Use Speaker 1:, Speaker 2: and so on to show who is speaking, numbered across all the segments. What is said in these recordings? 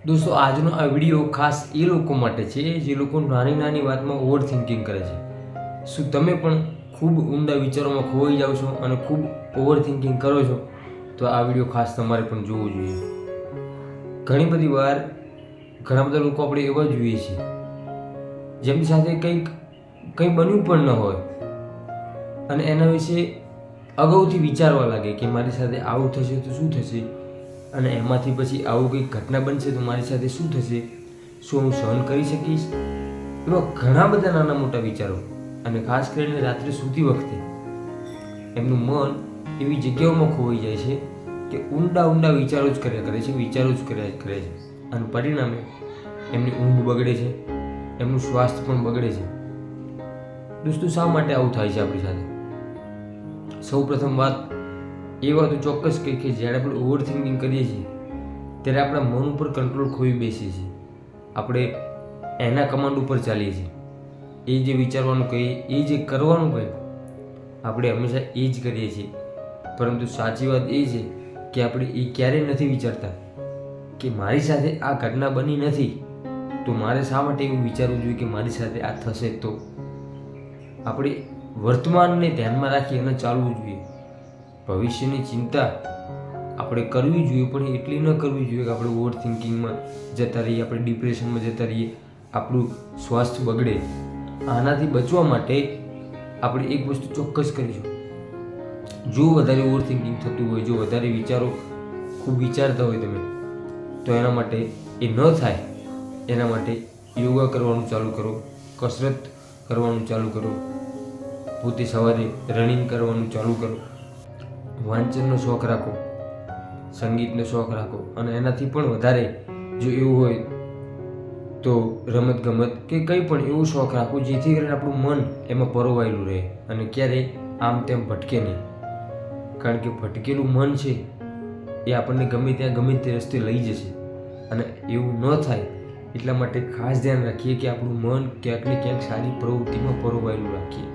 Speaker 1: દોસ્તો, આજનો આ વિડીયો ખાસ એ લોકો માટે છે જે લોકો નાની નાની વાતમાં ઓવર થિંકિંગ કરે છે. શું તમે પણ ખૂબ ઊંડા વિચારોમાં ખોવાઈ જાઓ છો અને ખૂબ ઓવર થિંકિંગ કરો છો? તો આ વિડીયો ખાસ તમારે પણ જોવો જોઈએ. ઘણી બધી વાર ઘણા બધા લોકો આપણે એવા જોઈએ છીએ જેમની સાથે કંઈ બન્યું પણ ન હોય અને એના વિશે અગાઉથી વિચારવા લાગે કે મારી સાથે આવું થશે તો શું થશે, અને એમાંથી પછી આવું કંઈક ઘટના બનશે તો મારી સાથે શું થશે, શું હું સહન કરી શકીશ? એવા ઘણા બધા નાના મોટા વિચારો, અને ખાસ કરીને રાત્રે સૂતી વખતે એમનું મન એવી જગ્યાઓમાં ખોવાઈ જાય છે કે ઊંડા વિચારો જ કર્યા કરે છે, અને પરિણામે એમની ઊંઘ બગડે છે, એમનું સ્વાસ્થ્ય પણ બગડે છે. દોસ્તો, શા માટે આવું થાય છે આપણી સાથે? સૌ પ્રથમ વાત એ વાત ચોક્કસ કહી કે જ્યારે આપણે ઓવર થિંકિંગ કરીએ છીએ ત્યારે આપણા મન ઉપર કંટ્રોલ ખોઈ બેસીએ છીએ. આપણે એના કમાન્ડ ઉપર ચાલીએ છીએ. એ જે વિચારવાનું કહીએ, એ જે કરવાનું કહે, આપણે હંમેશા એ જ કરીએ છીએ. પરંતુ સાચી વાત એ છે કે આપણે એ ક્યારેય નથી વિચારતા કે મારી સાથે આ ઘટના બની નથી તો મારે શા માટે એવું વિચારવું જોઈએ કે મારી સાથે આ થશે તો. આપણે વર્તમાનને ધ્યાનમાં રાખી અને ચાલવું જોઈએ. ભવિષ્યની ચિંતા આપણે કરવી જોઈએ, પણ એટલી ન કરવી જોઈએ કે આપણે ઓવર થિંકિંગમાં જતા રહીએ, આપણે ડિપ્રેશનમાં જતા રહીએ, આપણું સ્વાસ્થ્ય બગડે. આનાથી બચવા માટે આપણે એક વસ્તુ ચોક્કસ કરીશું. જો વધારે ઓવર થિંકિંગ થતું હોય, જો વધારે વિચારો ખૂબ વિચારતા હોય તમે, તો એના માટે એ ન થાય એના માટે યોગા કરવાનું ચાલુ કરો, કસરત કરવાનું ચાલુ કરો, પોતે સવારે રનિંગ કરવાનું ચાલુ કરો, વાંચનનો શોખ રાખો, સંગીતનો શોખ રાખો, અને એનાથી પણ વધારે જો એવું હોય તો રમતગમત કે કંઈ પણ એવો શોખ રાખો જેથી કરીને આપણું મન એમાં પરોવાયેલું રહે અને ક્યારેય આમ તેમ ભટકે નહીં. કારણ કે ભટકેલું મન છે એ આપણને ગમે ત્યાં ગમે તે રસ્તે લઈ જશે, અને એવું ન થાય એટલા માટે ખાસ ધ્યાન રાખીએ કે આપણું મન ક્યાંક ને ક્યાંક સારી પ્રવૃત્તિમાં પરોવાયેલું રાખીએ.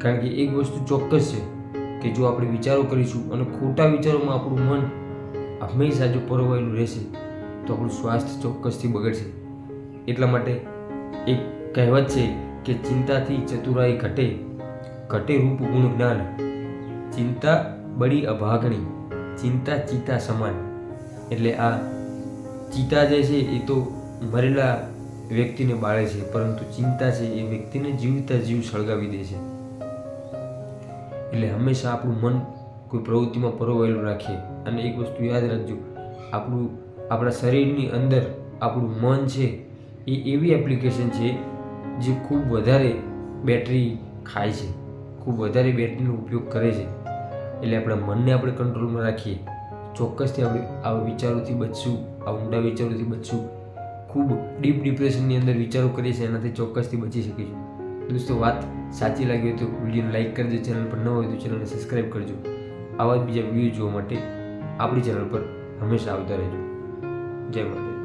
Speaker 1: કારણ કે એક વસ્તુ ચોક્કસ છે કે જો આપણે વિચારો કરીશું અને ખોટા વિચારોમાં આપણું મન હંમેશા જો પરોવાયેલું રહેશે તો આપણું સ્વાસ્થ્ય ચોક્કસથી બગડશે. એટલા માટે એક કહેવત છે કે ચિંતાથી ચતુરાઈ ઘટે, ઘટે રૂપ ગુણ જ્ઞાન, ચિંતા બડી અભાગણી, ચિંતા ચિતા સમાન. એટલે આ ચિતા જે છે એ તો મરેલા વ્યક્તિને બાળે છે, પરંતુ ચિંતા છે એ વ્યક્તિને જીવતા જીવ સળગાવી દે છે. એટલે હંમેશા આપણું મન કોઈ પ્રવૃત્તિમાં પરોવાયેલું રાખીએ. અને એક વસ્તુ યાદ રાખજો, આપણા શરીરની અંદર આપણું મન છે એ એવી એપ્લિકેશન છે જે ખૂબ વધારે બેટરી ખાય છે, ખૂબ વધારે બેટરીનો ઉપયોગ કરે છે. એટલે આપણા મનને આપણે કંટ્રોલમાં રાખીએ, ચોક્કસથી આપણે આવા વિચારોથી બચશું, આ ઊંડા વિચારોથી બચશું. ખૂબ ડીપ ડિપ્રેશનની અંદર વિચારો કરીએ છીએ એનાથી ચોક્કસથી બચી શકીશું. દોસ્તો, વાત સાચી લાગી હોય તો વિડીયોને લાઇક કરજો, ચેનલ પર ન હોય તો ચેનલને સબસ્ક્રાઈબ કરજો. આવા જ બીજા વિડીયો જોવા માટે આપણી ચેનલ પર હંમેશા આવતા રહેજો. જય માતા.